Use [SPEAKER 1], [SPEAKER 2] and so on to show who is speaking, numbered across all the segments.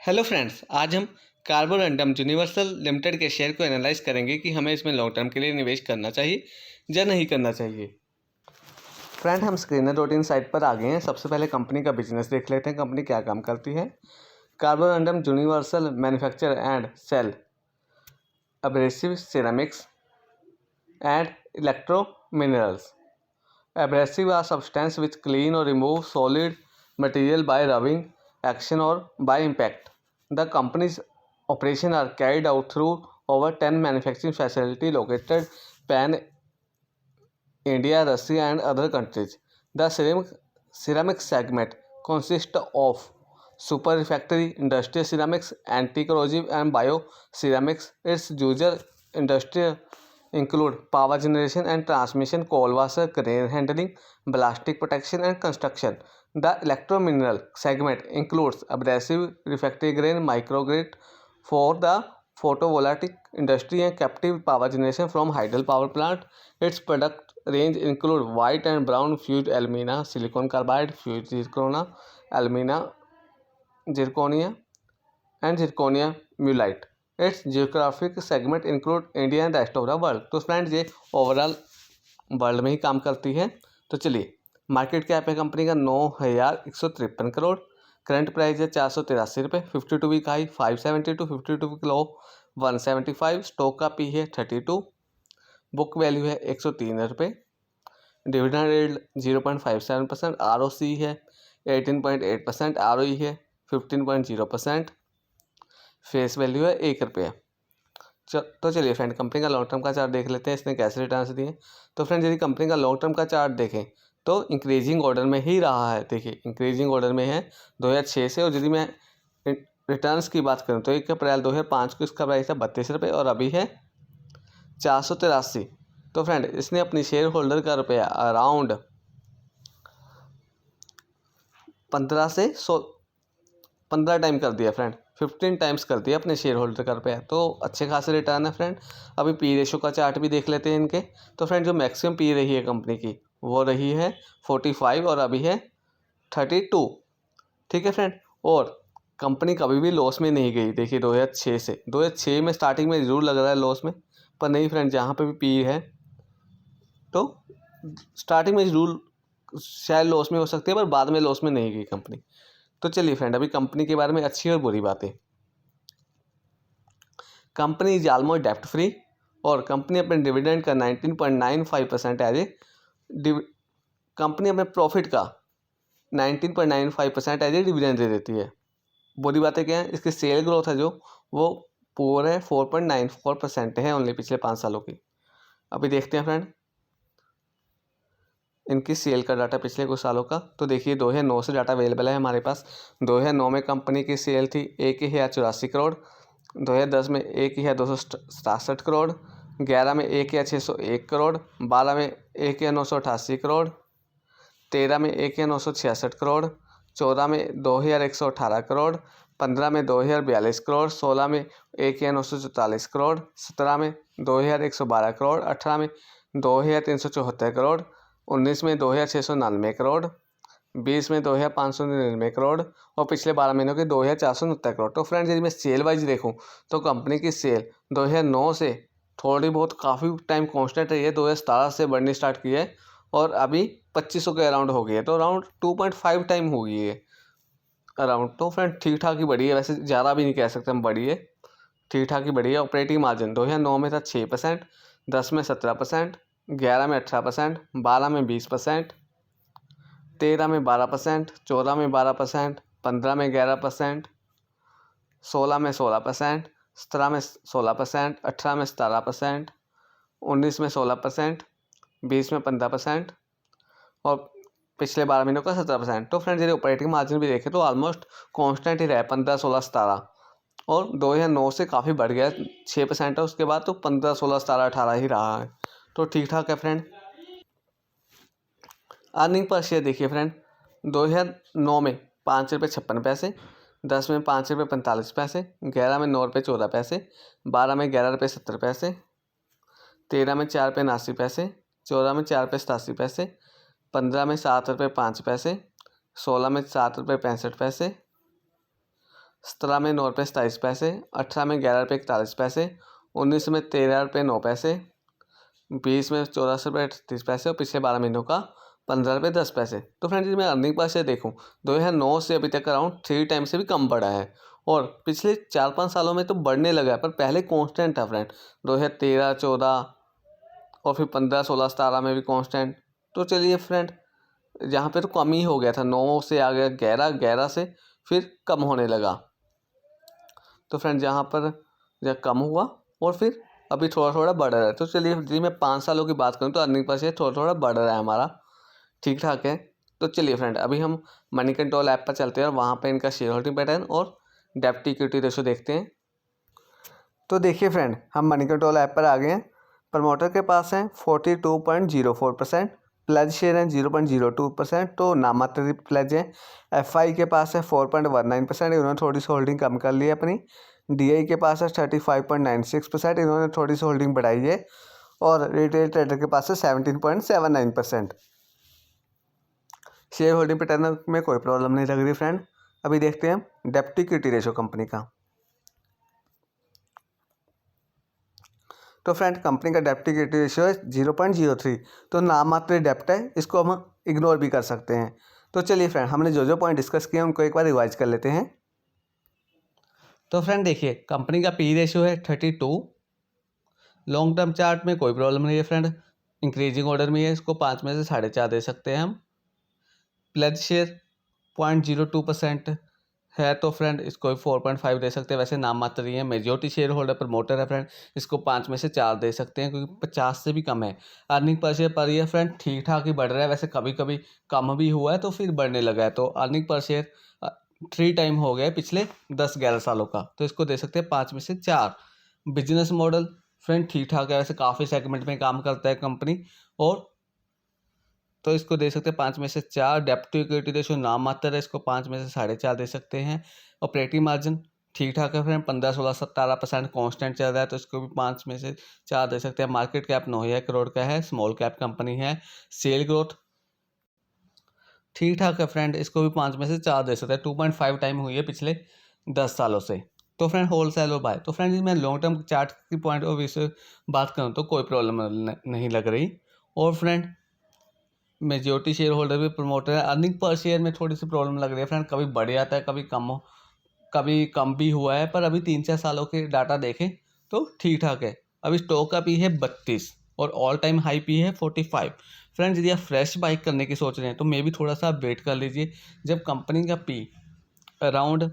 [SPEAKER 1] Hello friends, आज हम Carborundum universal limited के शेयर को एनालाइज करेंगे कि हमें इसमें लॉन्ग टर्म के लिए निवेश करना चाहिए या नहीं करना चाहिए। फ्रेंड, हम स्क्रीनर डॉट इन साइट पर आ गए हैं। सबसे पहले कंपनी का बिजनेस देख लेते हैं, कंपनी क्या काम करती है। Carborundum Universal manufacture and sale abrasive ceramics and electro minerals. Abrasive are substances which clean or remove solid material by rubbing action or by impact. The company's operations are carried out through over 10 manufacturing facilities located pan India, Russia, and other countries. The ceramic segment consists of super refractory industrial ceramics, anti-corrosive, and bio-ceramics. Its user industry include power generation and transmission, coal washer, crane handling, plastic protection, and construction. The electromineral segment includes abrasive refractory grain, microgrid for the photovoltaic industry, and captive power generation from hydel power plant. Its product range include white and brown fused alumina, silicon carbide, fused zirconia, alumina, zirconia, and zirconia mullite. Its geographic segment include India and rest of the world. तो friends, ये overall world में ही काम करती है। तो चलिए, market cap है company का 9,153 करोड़। करंट प्राइस है 483 रुपये। 52 week high 572, 52 week low 175। Stock का पी है 32। बुक वैल्यू है 103 रुपये। Dividend rate 0.57%। ROC है 18.8%। ROE है 15.0%। फेस वैल्यू है 1 रुपया। तो चलिए फ्रेंड, कंपनी का लॉन्ग टर्म का चार्ट देख लेते हैं, इसने कैसे रिटर्न दिए। तो फ्रेंड, यदि कंपनी का लॉन्ग टर्म का चार्ट देखें तो इंक्रीजिंग ऑर्डर में ही रहा है। देखिए, इंक्रीजिंग ऑर्डर में है 2006 से। और यदि मैं रिटर्न्स की बात करूं तो 1 अप्रैल 2005 को इसका प्राइस था 32 रुपये और अभी है 483। तो फ्रेंड, इसने अपनी शेयर होल्डर का रुपया अराउंड 15 टाइम कर दिया फ्रेंड, 15 टाइम्स कर दिया अपने शेयर होल्डर का रुपया। तो अच्छे खासे रिटर्न है फ्रेंड। अभी पी रेशो का चार्ट भी देख लेते हैं इनके। तो फ्रेंड, जो मैक्सिमम पी रही है कंपनी की वो रही है 45 और अभी है 32। ठीक है फ्रेंड। और कंपनी कभी भी लॉस में नहीं गई। देखिए, 2006 में स्टार्टिंग में ज़रूर लग रहा है लॉस में, पर नहीं फ्रेंड, जहाँ पे भी पी है तो स्टार्टिंग में ज़रूर शायद लॉस में हो सकती है, पर बाद में लॉस में नहीं गई कंपनी। तो चलिए फ्रेंड, अभी कंपनी के बारे में अच्छी और बुरी बातें। कंपनी इज ऑलमोस्ट डेप्ट फ्री और कंपनी अपने डिविडेंड का 19.95% एज ए कंपनी अपने प्रॉफिट का 19.95% एज ए डिविडेंड दे देती है। बुरी बातें क्या है? इसकी सेल ग्रोथ है जो वो पुअर है, 4.94% है ओनली पिछले 5 सालों की। अभी देखते हैं फ्रेंड इनकी सेल का डाटा पिछले कुछ सालों का। तो देखिए, 2009 से डाटा अवेलेबल है हमारे पास। 2009 में कंपनी की सेल थी 1,084 करोड़। 2010 में 1,267 करोड़। 11 में 1,601 करोड़। 12 में 1,988 करोड़। 13 में 1,966 करोड़। 14 में 2,118 करोड़। 15 में 2,042 करोड़। 16 में 1,944 करोड़। 17 में 2,112 करोड़। 18 में 2,374 करोड़। 19 में 2,699 करोड़। 20 में 2,599 करोड़ और पिछले 12 महीनों के 2,469 करोड़। तो फ्रेंड्स, यदि मैं सेल वाइज देखूं तो कंपनी की सेल 2009 से थोड़ी बहुत काफ़ी टाइम कांस्टेंट रही है। 2017 से बढ़नी स्टार्ट की है और अभी 2500 के अराउंड हो गई है। तो अराउंड 2.5 टाइम हो गई है अराउंड। तो फ्रेंड, ठीक ठाक ही बढ़ी है, वैसे ज़्यादा भी नहीं कह सकते हम बढ़ी है, ठीक ठाक ही बढ़ी है। ऑपरेटिंग मार्जिन 2009 में था 6%, 10 में 17%, 11 में 18%, 12 में 20%, 13 में 12%, 14 में 12%, 15 में 11%, 16 में 16%, 17 में 16%, 18 में 17%, 19 में 16%, 20 में 15% और पिछले 12 महीनों का 17%। तो फ्रेंड्स, यदि ऑपरेटिंग मार्जिन भी देखें तो ऑलमोस्ट कांस्टेंट ही रहा है, 15, 16, 17। और 2009 से काफ़ी बढ़ गया, 6% है उसके बाद। तो 15, 16, 17, 18 ही रहा है। तो ठीक ठाक है फ्रेंड। अर्निंग पर शेयर देखिए फ्रेंड, 2009 में 5 रुपये 56 पैसे, 10 में 5 रुपये 45 पैसे, 11 में 9 रुपये 14 पैसे, 12 में 11 रुपये 70 पैसे, 13 में 4 रुपये 89 पैसे, 14 में 4 रुपये 87 पैसे, 15 में 7 रुपये 5 पैसे, 16 में 7 रुपये 65 पैसे, 17 में 9 रुपये 27 पैसे, 18 में 11 रुपये 41 पैसे, 19 में 13 रुपये 9 पैसे, 20 में 84 रुपये 38 पैसे और पिछले 12 महीनों का 15 रुपये 10 पैसे। तो फ्रेंड यदि मैं अर्निंग पर शेयर देखूँ 2009 से अभी तक अराउंड 3 टाइम से भी कम बढ़ा है और पिछले 4-5 सालों में तो बढ़ने लगा है, पर पहले कांस्टेंट था फ्रेंड। 2013, 14 और फिर 15, 16, 17 में भी कांस्टेंट। तो चलिए फ्रेंड, यहाँ पे तो कम ही हो गया था, 9 से आ गया 11, 11 से फिर कम होने लगा। तो फ्रेंड यहाँ पर जब कम हुआ और फिर अभी थोड़ा थोड़ा बढ़ रहा है। तो चलिए यदि मैं 5 सालों की बात करूँ तो अर्निंग पर शेयर थोड़ा थोड़ा बढ़ रहा है हमारा, ठीक ठाक है। तो चलिए फ्रेंड, अभी हम मनी कंट्रोल ऐप पर चलते हैं और वहाँ पे इनका शेयर होल्डिंग पैटर्न और डेब्ट इक्विटी रेशो देखते हैं। तो देखिए फ्रेंड, हम मनी कंट्रोल ऐप पर आ गए हैं। प्रमोटर के पास है 42.04%, प्लेज शेयर है 0.02%, तो नामात्र प्लेज है। FI के पास है 4.19%, इन्होंने थोड़ी सी होल्डिंग कम कर ली है अपनी। DI के पास है 35.96%, इन्होंने थोड़ी सी होल्डिंग बढ़ाई है। और रिटेल ट्रेडर के पास है 17.79%। शेयर होल्डिंग पैटर्न में कोई प्रॉब्लम नहीं लग रही फ्रेंड। अभी देखते हैं हम डेब्ट इक्विटी रेशो कंपनी का। तो फ्रेंड, कंपनी का डेब्ट इक्विटी रेशियो है 0.03, तो नामात्र डेब्ट है, इसको हम इग्नोर भी कर सकते हैं। तो चलिए फ्रेंड, हमने जो जो पॉइंट डिस्कस किए उनको एक बार रिवाइज कर लेते हैं। तो फ्रेंड देखिए, कंपनी का पी रेशियो है 32। लॉन्ग टर्म चार्ट में कोई प्रॉब्लम नहीं है फ्रेंड, इंक्रीजिंग ऑर्डर में है, इसको 5 में से 4.5 दे सकते हैं हम। प्लेज शेयर 0.02% है, तो फ्रेंड इसको 4.5 दे सकते हैं, वैसे नाम मात्र ही है। मेजोरिटी शेयर होल्डर प्रमोटर है फ्रेंड, इसको 5 में से 4 दे सकते हैं क्योंकि 50 से भी कम है। Earning per share per year friend ठीक ठाक ही बढ़ रहा है, वैसे कभी कभी कम भी हुआ है तो फिर बढ़ने लगा है। तो अर्निंग पर शेयर 3 टाइम हो गया है पिछले 10-11 सालों का, तो इसको दे सकते हैं 5 में से 4। बिजनेस मॉडल फ्रेंड ठीक ठाक है, वैसे काफ़ी सेगमेंट में काम करता है कंपनी, और तो इसको दे सकते हैं 5 में से 4। डेब्ट टू इक्विटी रेशियो नाम मात्र है, इसको 5 में से 4.5 दे सकते हैं। ऑपरेटिंग मार्जिन ठीक ठाक है फ्रेंड, 15, 16, 17% कॉन्स्टेंट चल रहा है, तो इसको भी 5 में से 4 दे सकते हैं। मार्केट कैप 9,000 करोड़ का है, स्मॉल कैप कंपनी है। सेल ग्रोथ ठीक ठाक है फ्रेंड, इसको भी 5 में से 4 दे सकते हैं। 2.5 टाइम हुई है पिछले 10 सालों से। तो फ्रेंड होल सेल और बाय, तो फ्रेंड मैं लॉन्ग टर्म चार्ट की पॉइंट ऑफ व्यू से बात करूँ तो कोई प्रॉब्लम नहीं लग रही। और फ्रेंड मेजोरिटी शेयर होल्डर भी प्रमोटर है। अर्निंग पर शेयर में थोड़ी सी प्रॉब्लम लग रही है फ्रेंड, कभी बढ़ जाता है, कभी कम भी हुआ है, पर अभी 3-4 सालों के डाटा देखें तो ठीक ठाक है। अभी स्टॉक का पी है 32 और ऑल टाइम हाई पी है 45। फ्रेंड्स यदि आप फ्रेश बाइक करने की सोच रहे हैं तो मे भी थोड़ा सा वेट कर लीजिए, जब कंपनी का पी अराउंड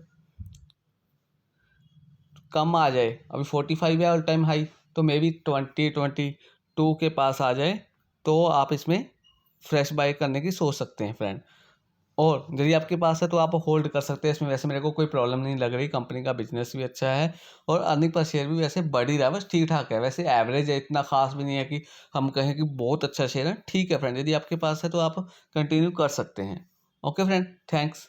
[SPEAKER 1] कम आ जाए, अभी 45 है ऑल टाइम हाई, तो मे बी 22 के पास आ जाए तो आप इसमें फ्रेश बाय करने की सोच सकते हैं फ्रेंड। और यदि आपके पास है तो आप होल्ड कर सकते हैं इसमें, वैसे मेरे को कोई प्रॉब्लम नहीं लग रही, कंपनी का बिजनेस भी अच्छा है और अर्निंग पर शेयर भी वैसे बढ़ ही रहा है, बस ठीक ठाक है, वैसे एवरेज है, इतना खास भी नहीं है कि हम कहें कि बहुत अच्छा शेयर है। ठीक है फ्रेंड, यदि आपके पास है तो आप कंटिन्यू कर सकते हैं। Okay friend, thanks.